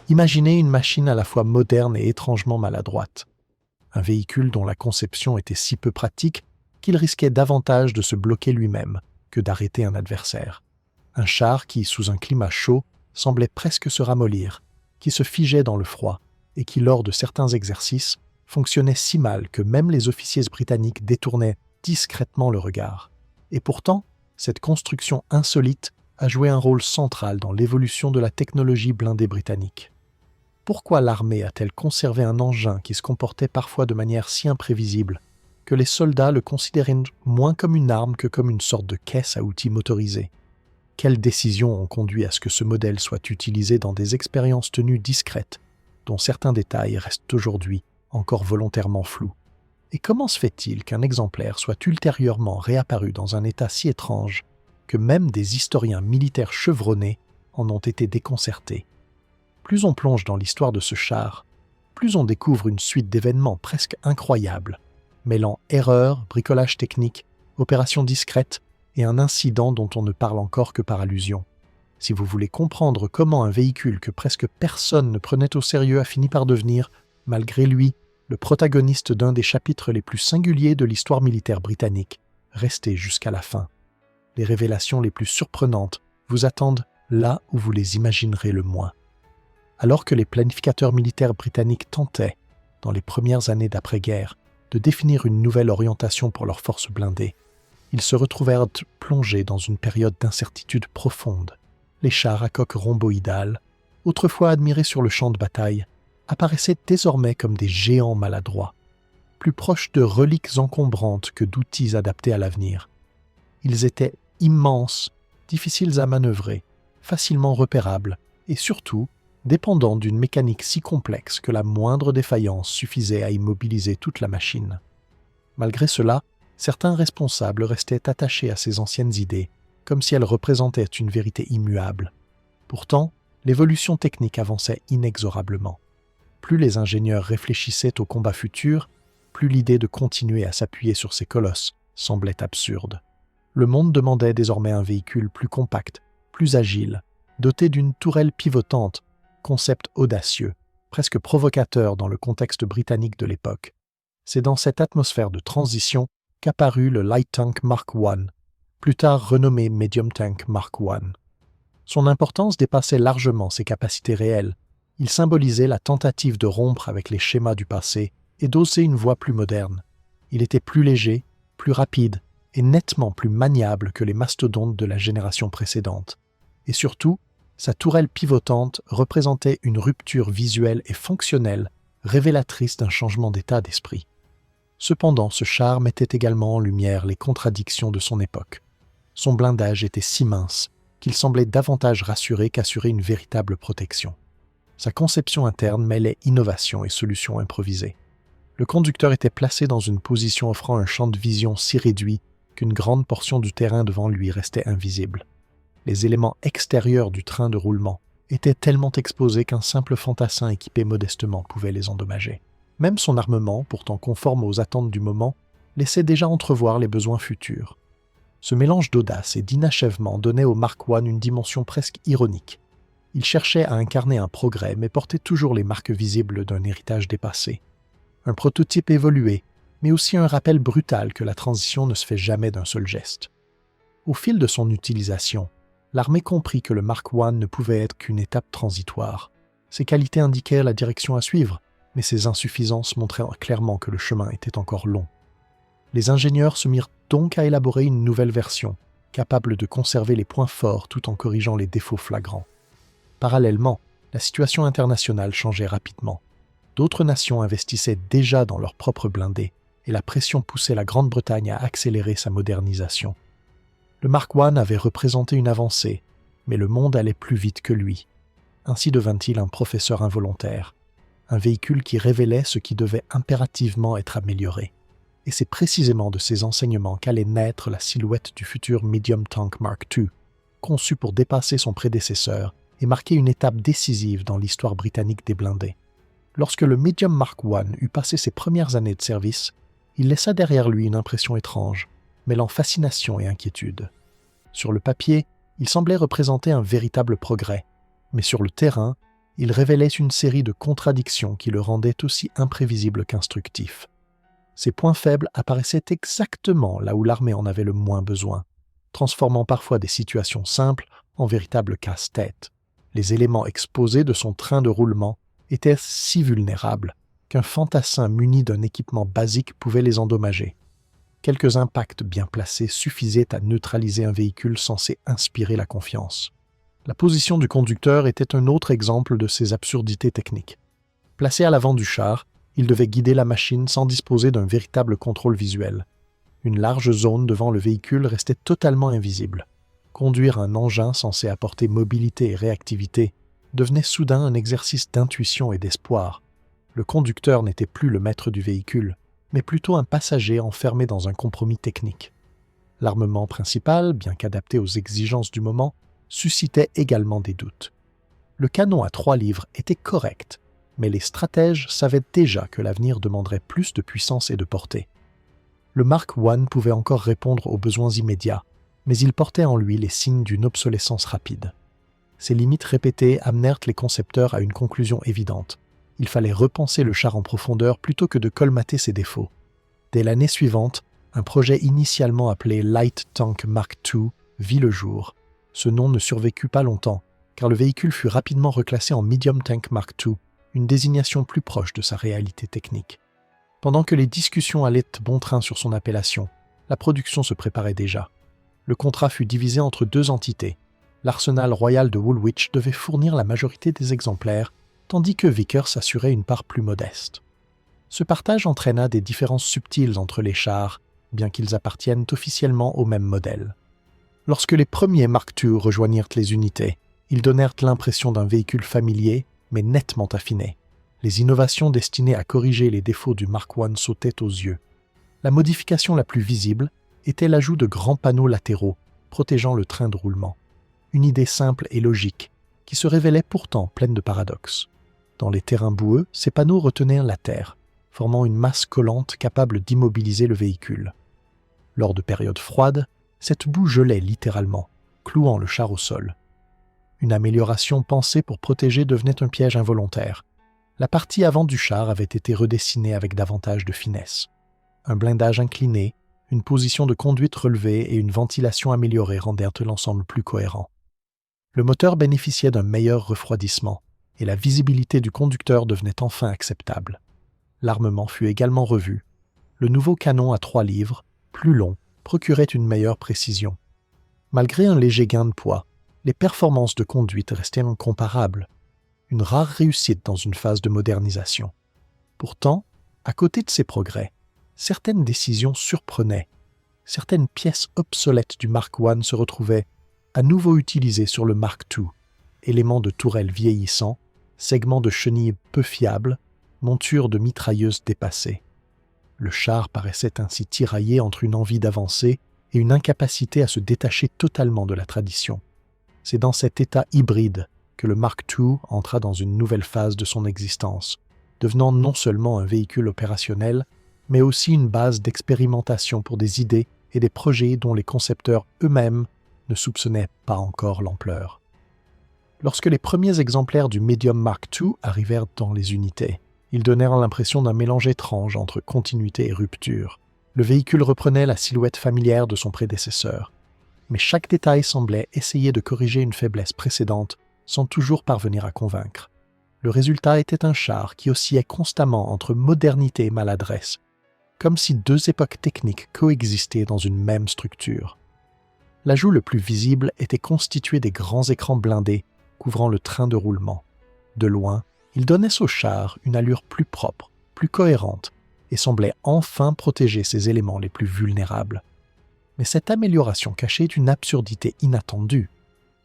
Imaginez une machine à la fois moderne et étrangement maladroite. Un véhicule dont la conception était si peu pratique qu'il risquait davantage de se bloquer lui-même que d'arrêter un adversaire. Un char qui, sous un climat chaud, semblait presque se ramollir, qui se figeait dans le froid et qui, lors de certains exercices, fonctionnait si mal que même les officiers britanniques détournaient discrètement le regard. Et pourtant, cette construction insolite a joué un rôle central dans l'évolution de la technologie blindée britannique. Pourquoi l'armée a-t-elle conservé un engin qui se comportait parfois de manière si imprévisible que les soldats le considéraient moins comme une arme que comme une sorte de caisse à outils motorisée? Quelles décisions ont conduit à ce que ce modèle soit utilisé dans des expériences tenues discrètes, dont certains détails restent aujourd'hui encore volontairement flous? Et comment se fait-il qu'un exemplaire soit ultérieurement réapparu dans un état si étrange que même des historiens militaires chevronnés en ont été déconcertés? Plus on plonge dans l'histoire de ce char, plus on découvre une suite d'événements presque incroyables, mêlant erreurs, bricolage technique, opérations discrètes et un incident dont on ne parle encore que par allusion. Si vous voulez comprendre comment un véhicule que presque personne ne prenait au sérieux a fini par devenir, malgré lui, le protagoniste d'un des chapitres les plus singuliers de l'histoire militaire britannique, restez jusqu'à la fin. Les révélations les plus surprenantes vous attendent là où vous les imaginerez le moins. Alors que les planificateurs militaires britanniques tentaient, dans les premières années d'après-guerre, de définir une nouvelle orientation pour leurs forces blindées, ils se retrouvèrent plongés dans une période d'incertitude profonde. Les chars à coque rhomboïdale, autrefois admirés sur le champ de bataille, apparaissaient désormais comme des géants maladroits, plus proches de reliques encombrantes que d'outils adaptés à l'avenir. Ils étaient immenses, difficiles à manœuvrer, facilement repérables et surtout dépendant d'une mécanique si complexe que la moindre défaillance suffisait à immobiliser toute la machine. Malgré cela, certains responsables restaient attachés à ces anciennes idées, comme si elles représentaient une vérité immuable. Pourtant, l'évolution technique avançait inexorablement. Plus les ingénieurs réfléchissaient au combat futur, plus l'idée de continuer à s'appuyer sur ces colosses semblait absurde. Le monde demandait désormais un véhicule plus compact, plus agile, doté d'une tourelle pivotante, concept audacieux, presque provocateur dans le contexte britannique de l'époque. C'est dans cette atmosphère de transition qu'apparut le Light Tank Mark I, plus tard renommé Medium Tank Mark I. Son importance dépassait largement ses capacités réelles. Il symbolisait la tentative de rompre avec les schémas du passé et d'oser une voie plus moderne. Il était plus léger, plus rapide et nettement plus maniable que les mastodontes de la génération précédente. Et surtout, sa tourelle pivotante représentait une rupture visuelle et fonctionnelle révélatrice d'un changement d'état d'esprit. Cependant, ce char mettait également en lumière les contradictions de son époque. Son blindage était si mince qu'il semblait davantage rassurer qu'assurer une véritable protection. Sa conception interne mêlait innovation et solutions improvisées. Le conducteur était placé dans une position offrant un champ de vision si réduit qu'une grande portion du terrain devant lui restait invisible. Les éléments extérieurs du train de roulement étaient tellement exposés qu'un simple fantassin équipé modestement pouvait les endommager. Même son armement, pourtant conforme aux attentes du moment, laissait déjà entrevoir les besoins futurs. Ce mélange d'audace et d'inachèvement donnait au Mark I une dimension presque ironique. Il cherchait à incarner un progrès, mais portait toujours les marques visibles d'un héritage dépassé. Un prototype évolué, mais aussi un rappel brutal que la transition ne se fait jamais d'un seul geste. Au fil de son utilisation, l'armée comprit que le Mark I ne pouvait être qu'une étape transitoire. Ses qualités indiquaient la direction à suivre, mais ses insuffisances montraient clairement que le chemin était encore long. Les ingénieurs se mirent donc à élaborer une nouvelle version, capable de conserver les points forts tout en corrigeant les défauts flagrants. Parallèlement, la situation internationale changeait rapidement. D'autres nations investissaient déjà dans leurs propres blindés, et la pression poussait la Grande-Bretagne à accélérer sa modernisation. Le Mark I avait représenté une avancée, mais le monde allait plus vite que lui. Ainsi devint-il un professeur involontaire, un véhicule qui révélait ce qui devait impérativement être amélioré. Et c'est précisément de ces enseignements qu'allait naître la silhouette du futur Medium Tank Mark II, conçu pour dépasser son prédécesseur et marquer une étape décisive dans l'histoire britannique des blindés. Lorsque le Medium Mark I eut passé ses premières années de service, il laissa derrière lui une impression étrange, mêlant fascination et inquiétude. Sur le papier, il semblait représenter un véritable progrès, mais sur le terrain, il révélait une série de contradictions qui le rendaient aussi imprévisible qu'instructif. Ses points faibles apparaissaient exactement là où l'armée en avait le moins besoin, transformant parfois des situations simples en véritables casse-tête. Les éléments exposés de son train de roulement étaient si vulnérables qu'un fantassin muni d'un équipement basique pouvait les endommager. Quelques impacts bien placés suffisaient à neutraliser un véhicule censé inspirer la confiance. La position du conducteur était un autre exemple de ces absurdités techniques. Placé à l'avant du char, il devait guider la machine sans disposer d'un véritable contrôle visuel. Une large zone devant le véhicule restait totalement invisible. Conduire un engin censé apporter mobilité et réactivité devenait soudain un exercice d'intuition et d'espoir. Le conducteur n'était plus le maître du véhicule, mais plutôt un passager enfermé dans un compromis technique. L'armement principal, bien qu'adapté aux exigences du moment, suscitait également des doutes. Le canon à 3 livres était correct, mais les stratèges savaient déjà que l'avenir demanderait plus de puissance et de portée. Le Mark I pouvait encore répondre aux besoins immédiats, mais il portait en lui les signes d'une obsolescence rapide. Ces limites répétées amenèrent les concepteurs à une conclusion évidente. Il fallait repenser le char en profondeur plutôt que de colmater ses défauts. Dès l'année suivante, un projet initialement appelé Light Tank Mark II vit le jour. Ce nom ne survécut pas longtemps, car le véhicule fut rapidement reclassé en Medium Tank Mark II, une désignation plus proche de sa réalité technique. Pendant que les discussions allaient bon train sur son appellation, la production se préparait déjà. Le contrat fut divisé entre 2 entités. L'arsenal royal de Woolwich devait fournir la majorité des exemplaires, tandis que Vickers assurait une part plus modeste. Ce partage entraîna des différences subtiles entre les chars, bien qu'ils appartiennent officiellement au même modèle. Lorsque les premiers Mark II rejoignirent les unités, ils donnèrent l'impression d'un véhicule familier, mais nettement affiné. Les innovations destinées à corriger les défauts du Mark I sautaient aux yeux. La modification la plus visible était l'ajout de grands panneaux latéraux, protégeant le train de roulement. Une idée simple et logique, qui se révélait pourtant pleine de paradoxes. Dans les terrains boueux, ces panneaux retenaient la terre, formant une masse collante capable d'immobiliser le véhicule. Lors de périodes froides, cette boue gelait littéralement, clouant le char au sol. Une amélioration pensée pour protéger devenait un piège involontaire. La partie avant du char avait été redessinée avec davantage de finesse. Un blindage incliné, une position de conduite relevée et une ventilation améliorée rendèrent l'ensemble plus cohérent. Le moteur bénéficiait d'un meilleur refroidissement, et la visibilité du conducteur devenait enfin acceptable. L'armement fut également revu. Le nouveau canon à 3 livres, plus long, procurait une meilleure précision. Malgré un léger gain de poids, les performances de conduite restaient incomparables. Une rare réussite dans une phase de modernisation. Pourtant, à côté de ces progrès, certaines décisions surprenaient. Certaines pièces obsolètes du Mark I se retrouvaient à nouveau utilisées sur le Mark II, éléments de tourelle vieillissants, segments de chenilles peu fiables, montures de mitrailleuses dépassées. Le char paraissait ainsi tiraillé entre une envie d'avancer et une incapacité à se détacher totalement de la tradition. C'est dans cet état hybride que le Mark II entra dans une nouvelle phase de son existence, devenant non seulement un véhicule opérationnel, mais aussi une base d'expérimentation pour des idées et des projets dont les concepteurs eux-mêmes ne soupçonnaient pas encore l'ampleur. Lorsque les premiers exemplaires du Medium Mark II arrivèrent dans les unités, ils donnèrent l'impression d'un mélange étrange entre continuité et rupture. Le véhicule reprenait la silhouette familière de son prédécesseur, mais chaque détail semblait essayer de corriger une faiblesse précédente sans toujours parvenir à convaincre. Le résultat était un char qui oscillait constamment entre modernité et maladresse, comme si 2 époques techniques coexistaient dans une même structure. L'ajout le plus visible était constitué des grands écrans blindés couvrant le train de roulement. De loin, ils donnaient au char une allure plus propre, plus cohérente, et semblaient enfin protéger ses éléments les plus vulnérables. Mais cette amélioration cachait une absurdité inattendue.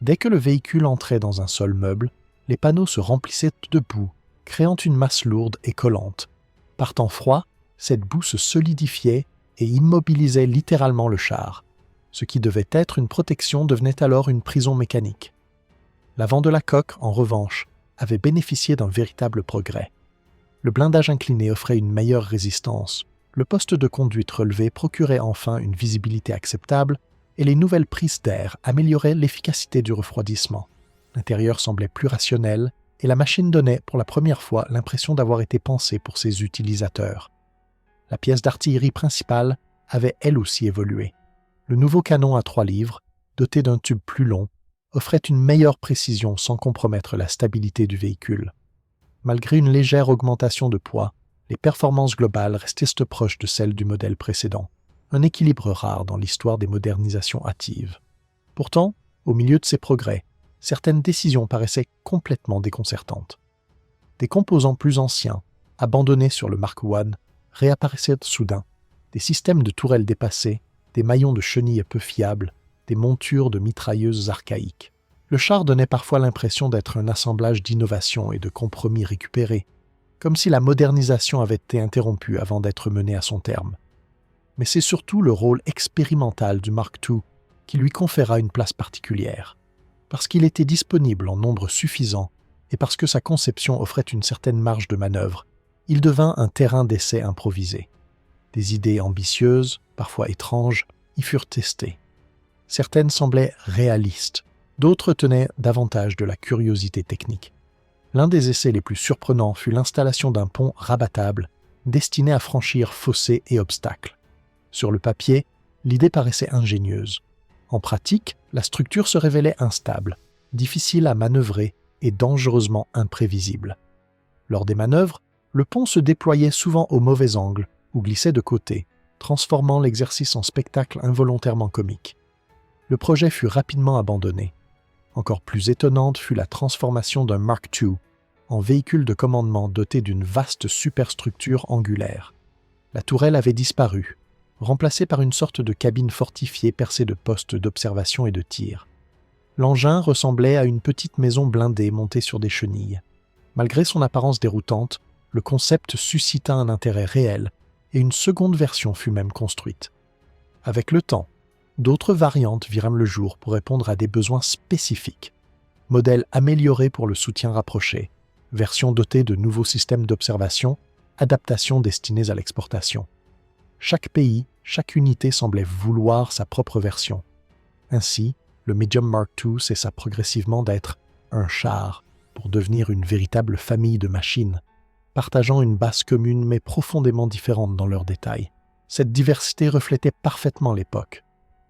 Dès que le véhicule entrait dans un sol meuble, les panneaux se remplissaient de boue, créant une masse lourde et collante. Par temps froid, cette boue se solidifiait et immobilisait littéralement le char. Ce qui devait être une protection devenait alors une prison mécanique. L'avant de la coque, en revanche, avait bénéficié d'un véritable progrès. Le blindage incliné offrait une meilleure résistance, le poste de conduite relevé procurait enfin une visibilité acceptable et les nouvelles prises d'air amélioraient l'efficacité du refroidissement. L'intérieur semblait plus rationnel et la machine donnait pour la première fois l'impression d'avoir été pensée pour ses utilisateurs. La pièce d'artillerie principale avait elle aussi évolué. Le nouveau canon à 3 livres, doté d'un tube plus long, offrait une meilleure précision sans compromettre la stabilité du véhicule. Malgré une légère augmentation de poids, les performances globales restaient proches de celles du modèle précédent, un équilibre rare dans l'histoire des modernisations hâtives. Pourtant, au milieu de ces progrès, certaines décisions paraissaient complètement déconcertantes. Des composants plus anciens, abandonnés sur le Mark I, réapparaissaient soudain, des systèmes de tourelles dépassés, des maillons de chenilles peu fiables, des montures de mitrailleuses archaïques. Le char donnait parfois l'impression d'être un assemblage d'innovations et de compromis récupérés, comme si la modernisation avait été interrompue avant d'être menée à son terme. Mais c'est surtout le rôle expérimental du Mark II qui lui conféra une place particulière. Parce qu'il était disponible en nombre suffisant et parce que sa conception offrait une certaine marge de manœuvre, il devint un terrain d'essai improvisé. Des idées ambitieuses, parfois étranges, y furent testées. Certaines semblaient réalistes, d'autres tenaient davantage de la curiosité technique. L'un des essais les plus surprenants fut l'installation d'un pont rabattable destiné à franchir fossés et obstacles. Sur le papier, l'idée paraissait ingénieuse. En pratique, la structure se révélait instable, difficile à manœuvrer et dangereusement imprévisible. Lors des manœuvres, le pont se déployait souvent au mauvais angle ou glissait de côté, transformant l'exercice en spectacle involontairement comique. Le projet fut rapidement abandonné. Encore plus étonnante fut la transformation d'un Mark II en véhicule de commandement doté d'une vaste superstructure angulaire. La tourelle avait disparu, remplacée par une sorte de cabine fortifiée percée de postes d'observation et de tir. L'engin ressemblait à une petite maison blindée montée sur des chenilles. Malgré son apparence déroutante, le concept suscita un intérêt réel et une seconde version fut même construite. Avec le temps, d'autres variantes virent le jour pour répondre à des besoins spécifiques. Modèles améliorés pour le soutien rapproché, versions dotées de nouveaux systèmes d'observation, adaptations destinées à l'exportation. Chaque pays, chaque unité semblait vouloir sa propre version. Ainsi, le Medium Mark II cessa progressivement d'être un char pour devenir une véritable famille de machines, partageant une base commune mais profondément différente dans leurs détails. Cette diversité reflétait parfaitement l'époque,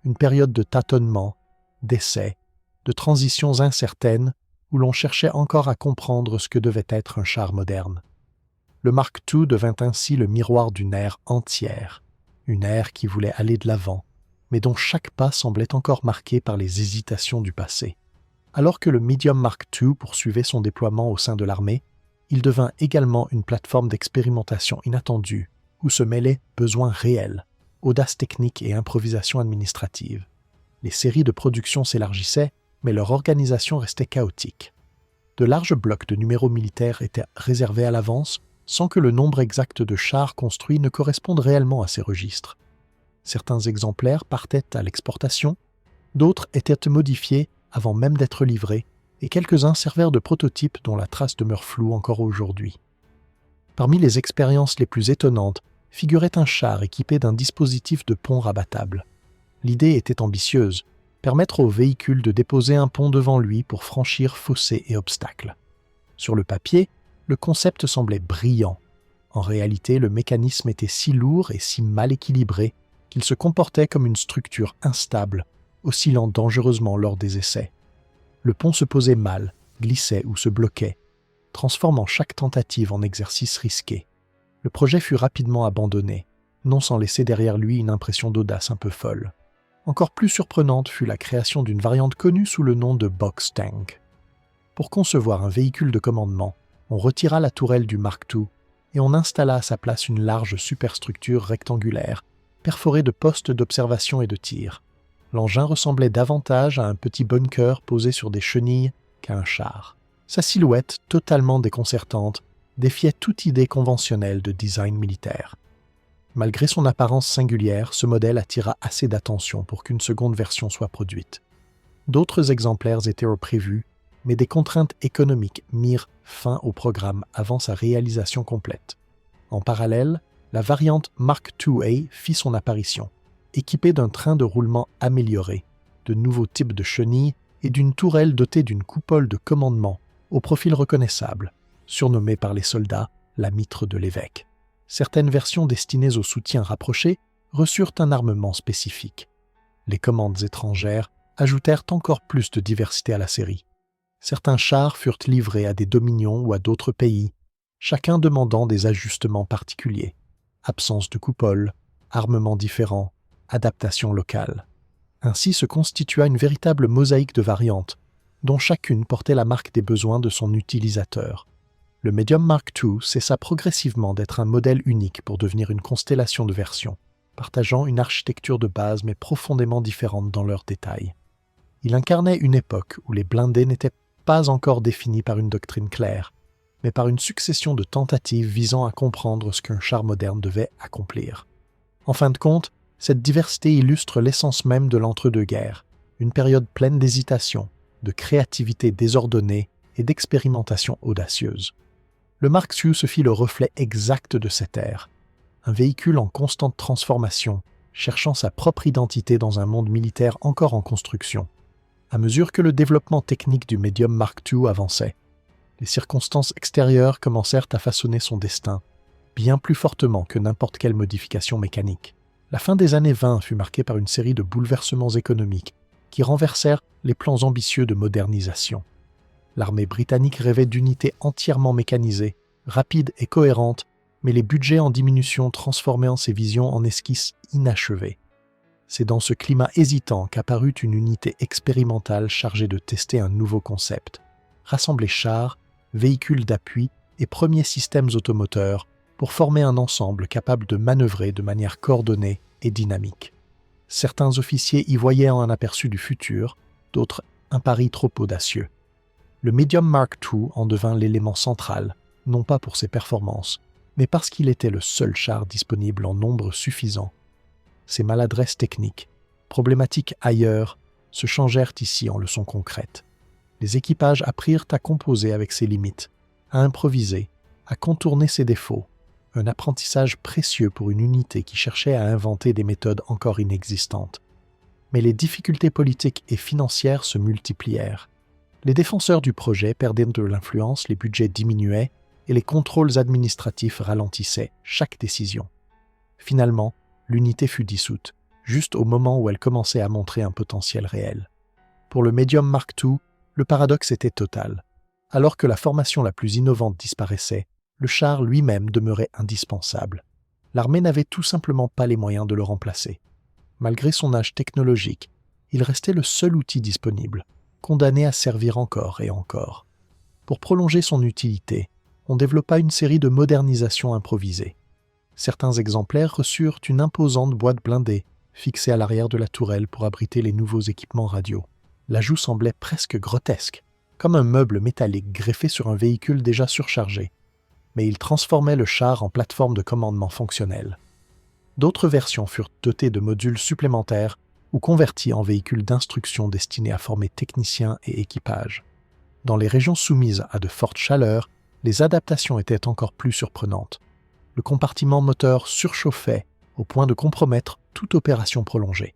une période de tâtonnement, d'essais, de transitions incertaines où l'on cherchait encore à comprendre ce que devait être un char moderne. Le Mark II devint ainsi le miroir d'une ère entière, une ère qui voulait aller de l'avant, mais dont chaque pas semblait encore marqué par les hésitations du passé. Alors que le Medium Mark II poursuivait son déploiement au sein de l'armée, il devint également une plateforme d'expérimentation inattendue où se mêlaient besoins réels, audace technique et improvisation administrative. Les séries de production s'élargissaient, mais leur organisation restait chaotique. De larges blocs de numéros militaires étaient réservés à l'avance, sans que le nombre exact de chars construits ne corresponde réellement à ces registres. Certains exemplaires partaient à l'exportation, d'autres étaient modifiés avant même d'être livrés, et quelques-uns servirent de prototypes dont la trace demeure floue encore aujourd'hui. Parmi les expériences les plus étonnantes figurait un char équipé d'un dispositif de pont rabattable. L'idée était ambitieuse, permettre au véhicule de déposer un pont devant lui pour franchir fossés et obstacles. Sur le papier, le concept semblait brillant. En réalité, le mécanisme était si lourd et si mal équilibré qu'il se comportait comme une structure instable, oscillant dangereusement lors des essais. Le pont se posait mal, glissait ou se bloquait, transformant chaque tentative en exercice risqué. Le projet fut rapidement abandonné, non sans laisser derrière lui une impression d'audace un peu folle. Encore plus surprenante fut la création d'une variante connue sous le nom de Box Tank. Pour concevoir un véhicule de commandement, on retira la tourelle du Mark II et on installa à sa place une large superstructure rectangulaire, perforée de postes d'observation et de tir. L'engin ressemblait davantage à un petit bunker posé sur des chenilles qu'à un char. Sa silhouette, totalement déconcertante, défiait toute idée conventionnelle de design militaire. Malgré son apparence singulière, ce modèle attira assez d'attention pour qu'une seconde version soit produite. D'autres exemplaires étaient prévus, mais des contraintes économiques mirent fin au programme avant sa réalisation complète. En parallèle, la variante Mark IIA fit son apparition, équipée d'un train de roulement amélioré, de nouveaux types de chenilles et d'une tourelle dotée d'une coupole de commandement au profil reconnaissable, surnommé par les soldats la mitre de l'évêque. Certaines versions destinées au soutien rapproché reçurent un armement spécifique. Les commandes étrangères ajoutèrent encore plus de diversité à la série. Certains chars furent livrés à des dominions ou à d'autres pays, chacun demandant des ajustements particuliers. Absence de coupole, armements différents, adaptation locale. Ainsi se constitua une véritable mosaïque de variantes, dont chacune portait la marque des besoins de son utilisateur. Le Medium Mark II cessa progressivement d'être un modèle unique pour devenir une constellation de versions, partageant une architecture de base mais profondément différente dans leurs détails. Il incarnait une époque où les blindés n'étaient pas encore définis par une doctrine claire, mais par une succession de tentatives visant à comprendre ce qu'un char moderne devait accomplir. En fin de compte, cette diversité illustre l'essence même de l'entre-deux-guerres, une période pleine d'hésitation, de créativité désordonnée et d'expérimentation audacieuse. Le Mark II se fit le reflet exact de cette ère, un véhicule en constante transformation, cherchant sa propre identité dans un monde militaire encore en construction. À mesure que le développement technique du Medium Mark II avançait, les circonstances extérieures commencèrent à façonner son destin, bien plus fortement que n'importe quelle modification mécanique. La fin des années 20 fut marquée par une série de bouleversements économiques qui renversèrent les plans ambitieux de modernisation. L'armée britannique rêvait d'unités entièrement mécanisées, rapides et cohérentes, mais les budgets en diminution transformant ces visions en esquisses inachevées. C'est dans ce climat hésitant qu'apparut une unité expérimentale chargée de tester un nouveau concept, rassembler chars, véhicules d'appui et premiers systèmes automoteurs pour former un ensemble capable de manœuvrer de manière coordonnée et dynamique. Certains officiers y voyaient un aperçu du futur, d'autres un pari trop audacieux. Le Medium Mark II en devint l'élément central, non pas pour ses performances, mais parce qu'il était le seul char disponible en nombre suffisant. Ses maladresses techniques, problématiques ailleurs, se changèrent ici en leçons concrètes. Les équipages apprirent à composer avec ses limites, à improviser, à contourner ses défauts, un apprentissage précieux pour une unité qui cherchait à inventer des méthodes encore inexistantes. Mais les difficultés politiques et financières se multiplièrent. Les défenseurs du projet perdaient de l'influence, les budgets diminuaient et les contrôles administratifs ralentissaient chaque décision. Finalement, l'unité fut dissoute, juste au moment où elle commençait à montrer un potentiel réel. Pour le Medium Mark II, le paradoxe était total. Alors que la formation la plus innovante disparaissait, le char lui-même demeurait indispensable. L'armée n'avait tout simplement pas les moyens de le remplacer. Malgré son âge technologique, il restait le seul outil disponible, condamné à servir encore et encore. Pour prolonger son utilité, on développa une série de modernisations improvisées. Certains exemplaires reçurent une imposante boîte blindée, fixée à l'arrière de la tourelle pour abriter les nouveaux équipements radio. L'ajout semblait presque grotesque, comme un meuble métallique greffé sur un véhicule déjà surchargé. Mais il transformait le char en plateforme de commandement fonctionnelle. D'autres versions furent dotées de modules supplémentaires ou convertis en véhicules d'instruction destinés à former techniciens et équipages. Dans les régions soumises à de fortes chaleurs, les adaptations étaient encore plus surprenantes. Le compartiment moteur surchauffait au point de compromettre toute opération prolongée.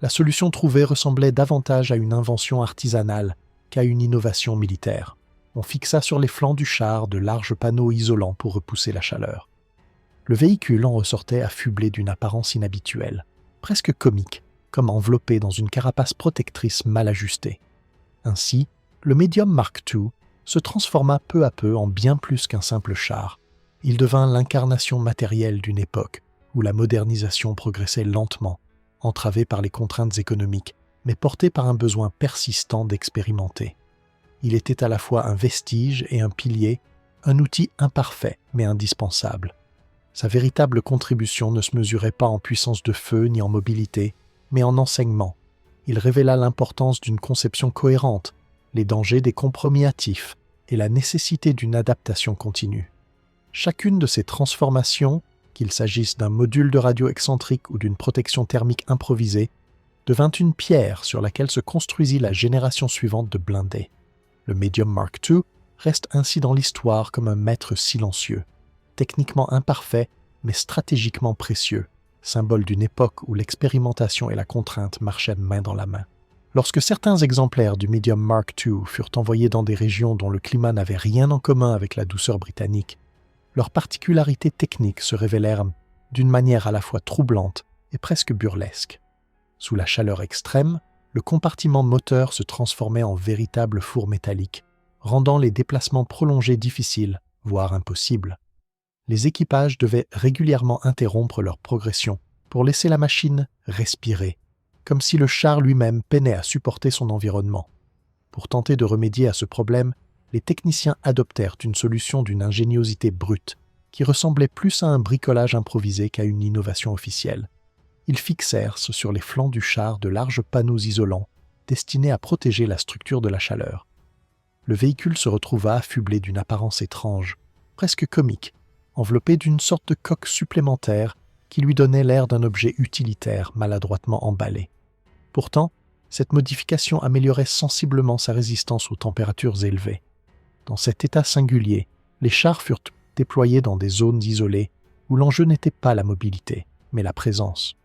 La solution trouvée ressemblait davantage à une invention artisanale qu'à une innovation militaire. On fixa sur les flancs du char de larges panneaux isolants pour repousser la chaleur. Le véhicule en ressortait affublé d'une apparence inhabituelle, presque comique, comme enveloppé dans une carapace protectrice mal ajustée. Ainsi, le Medium Mark II se transforma peu à peu en bien plus qu'un simple char. Il devint l'incarnation matérielle d'une époque où la modernisation progressait lentement, entravée par les contraintes économiques, mais portée par un besoin persistant d'expérimenter. Il était à la fois un vestige et un pilier, un outil imparfait mais indispensable. Sa véritable contribution ne se mesurait pas en puissance de feu ni en mobilité, mais en enseignement. Il révéla l'importance d'une conception cohérente, les dangers des compromis hâtifs et la nécessité d'une adaptation continue. Chacune de ces transformations, qu'il s'agisse d'un module de radio excentrique ou d'une protection thermique improvisée, devint une pierre sur laquelle se construisit la génération suivante de blindés. Le Medium Mark II reste ainsi dans l'histoire comme un maître silencieux, techniquement imparfait mais stratégiquement précieux, symbole d'une époque où l'expérimentation et la contrainte marchaient main dans la main. Lorsque certains exemplaires du Medium Mark II furent envoyés dans des régions dont le climat n'avait rien en commun avec la douceur britannique, leurs particularités techniques se révélèrent d'une manière à la fois troublante et presque burlesque. Sous la chaleur extrême, le compartiment moteur se transformait en véritable four métallique, rendant les déplacements prolongés difficiles, voire impossibles. Les équipages devaient régulièrement interrompre leur progression pour laisser la machine respirer, comme si le char lui-même peinait à supporter son environnement. Pour tenter de remédier à ce problème, les techniciens adoptèrent une solution d'une ingéniosité brute, qui ressemblait plus à un bricolage improvisé qu'à une innovation officielle. Ils fixèrent sur les flancs du char de larges panneaux isolants, destinés à protéger la structure de la chaleur. Le véhicule se retrouva affublé d'une apparence étrange, presque comique, enveloppé d'une sorte de coque supplémentaire qui lui donnait l'air d'un objet utilitaire maladroitement emballé. Pourtant, cette modification améliorait sensiblement sa résistance aux températures élevées. Dans cet état singulier, les chars furent déployés dans des zones isolées où l'enjeu n'était pas la mobilité, mais la présence.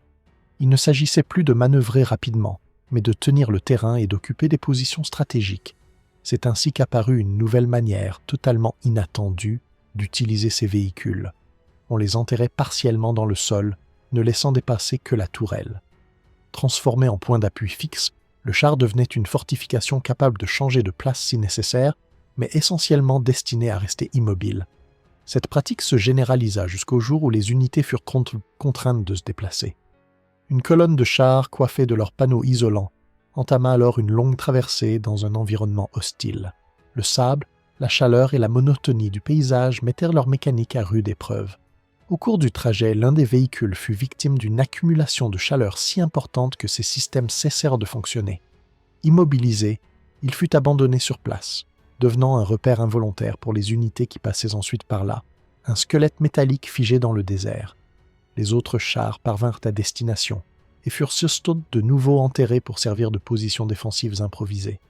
Il ne s'agissait plus de manœuvrer rapidement, mais de tenir le terrain et d'occuper des positions stratégiques. C'est ainsi qu'apparut une nouvelle manière, totalement inattendue, d'utiliser ces véhicules. On les enterrait partiellement dans le sol, ne laissant dépasser que la tourelle. Transformé en point d'appui fixe, le char devenait une fortification capable de changer de place si nécessaire, mais essentiellement destinée à rester immobile. Cette pratique se généralisa jusqu'au jour où les unités furent contraintes de se déplacer. Une colonne de chars coiffés de leurs panneaux isolants entama alors une longue traversée dans un environnement hostile. Le sable, la chaleur et la monotonie du paysage mettèrent leur mécanique à rude épreuve. Au cours du trajet, l'un des véhicules fut victime d'une accumulation de chaleur si importante que ses systèmes cessèrent de fonctionner. Immobilisé, il fut abandonné sur place, devenant un repère involontaire pour les unités qui passaient ensuite par là, un squelette métallique figé dans le désert. Les autres chars parvinrent à destination et furent surtout de nouveau enterrés pour servir de positions défensives improvisées.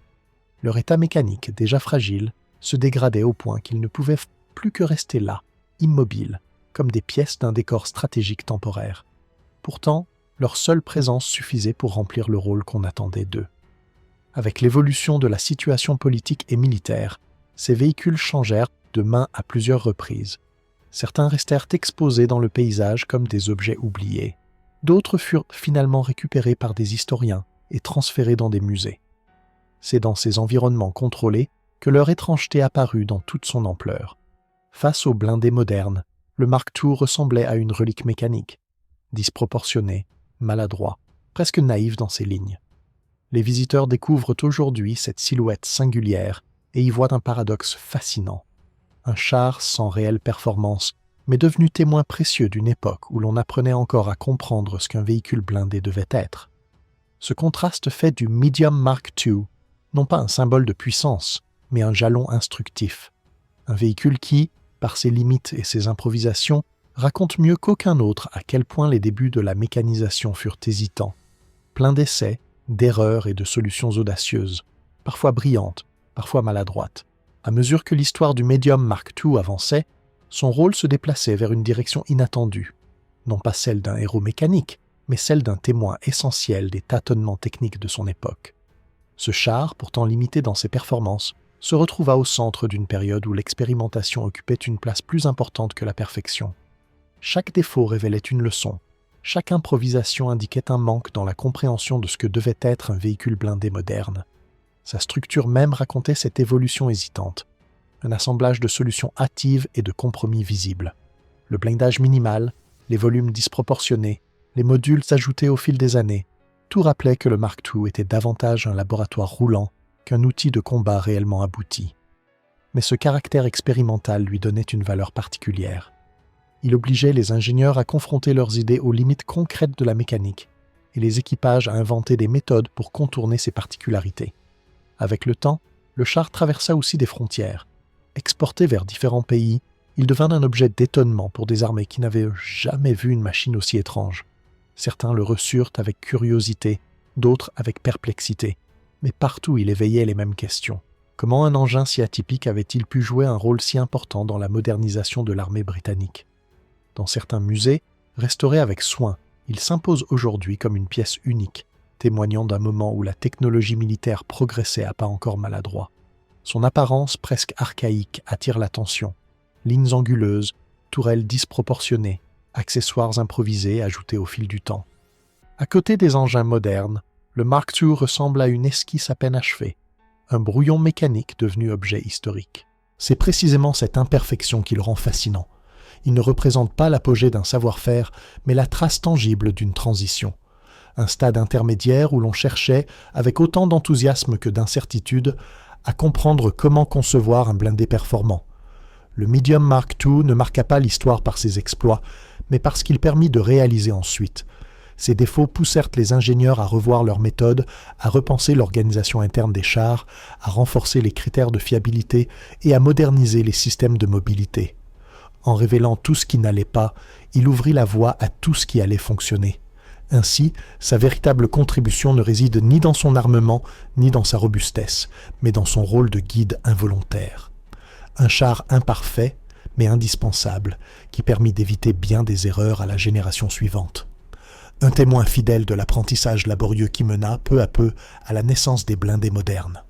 Leur état mécanique, déjà fragile, se dégradait au point qu'ils ne pouvaient plus que rester là, immobiles, comme des pièces d'un décor stratégique temporaire. Pourtant, leur seule présence suffisait pour remplir le rôle qu'on attendait d'eux. Avec l'évolution de la situation politique et militaire, ces véhicules changèrent de main à plusieurs reprises. Certains restèrent exposés dans le paysage comme des objets oubliés. D'autres furent finalement récupérés par des historiens et transférés dans des musées. C'est dans ces environnements contrôlés que leur étrangeté apparut dans toute son ampleur. Face aux blindés modernes, le Mark II ressemblait à une relique mécanique, disproportionné, maladroit, presque naïf dans ses lignes. Les visiteurs découvrent aujourd'hui cette silhouette singulière et y voient un paradoxe fascinant. Un char sans réelle performance, mais devenu témoin précieux d'une époque où l'on apprenait encore à comprendre ce qu'un véhicule blindé devait être. Ce contraste fait du Medium Mark II non pas un symbole de puissance, mais un jalon instructif. Un véhicule qui, par ses limites et ses improvisations, raconte mieux qu'aucun autre à quel point les débuts de la mécanisation furent hésitants, pleins d'essais, d'erreurs et de solutions audacieuses, parfois brillantes, parfois maladroites. À mesure que l'histoire du Medium Mark II avançait, son rôle se déplaçait vers une direction inattendue, non pas celle d'un héros mécanique, mais celle d'un témoin essentiel des tâtonnements techniques de son époque. Ce char, pourtant limité dans ses performances, se retrouva au centre d'une période où l'expérimentation occupait une place plus importante que la perfection. Chaque défaut révélait une leçon, chaque improvisation indiquait un manque dans la compréhension de ce que devait être un véhicule blindé moderne. Sa structure même racontait cette évolution hésitante, un assemblage de solutions hâtives et de compromis visibles. Le blindage minimal, les volumes disproportionnés, les modules ajoutés au fil des années, tout rappelait que le Mark II était davantage un laboratoire roulant qu'un outil de combat réellement abouti. Mais ce caractère expérimental lui donnait une valeur particulière. Il obligeait les ingénieurs à confronter leurs idées aux limites concrètes de la mécanique et les équipages à inventer des méthodes pour contourner ces particularités. Avec le temps, le char traversa aussi des frontières. Exporté vers différents pays, il devint un objet d'étonnement pour des armées qui n'avaient jamais vu une machine aussi étrange. Certains le reçurent avec curiosité, d'autres avec perplexité. Mais partout il éveillait les mêmes questions. Comment un engin si atypique avait-il pu jouer un rôle si important dans la modernisation de l'armée britannique ? Dans certains musées, restauré avec soin, il s'impose aujourd'hui comme une pièce unique, témoignant d'un moment où la technologie militaire progressait à pas encore maladroits. Son apparence presque archaïque attire l'attention. Lignes anguleuses, tourelles disproportionnées, accessoires improvisés ajoutés au fil du temps. À côté des engins modernes, le Mark II ressemble à une esquisse à peine achevée, un brouillon mécanique devenu objet historique. C'est précisément cette imperfection qui le rend fascinant. Il ne représente pas l'apogée d'un savoir-faire, mais la trace tangible d'une transition. Un stade intermédiaire où l'on cherchait, avec autant d'enthousiasme que d'incertitude, à comprendre comment concevoir un blindé performant. Le Medium Mark II ne marqua pas l'histoire par ses exploits, mais parce qu'il permit de réaliser ensuite. Ses défauts poussèrent les ingénieurs à revoir leurs méthodes, à repenser l'organisation interne des chars, à renforcer les critères de fiabilité et à moderniser les systèmes de mobilité. En révélant tout ce qui n'allait pas, il ouvrit la voie à tout ce qui allait fonctionner. Ainsi, sa véritable contribution ne réside ni dans son armement, ni dans sa robustesse, mais dans son rôle de guide involontaire. Un char imparfait, mais indispensable, qui permit d'éviter bien des erreurs à la génération suivante. Un témoin fidèle de l'apprentissage laborieux qui mena, peu à peu, à la naissance des blindés modernes.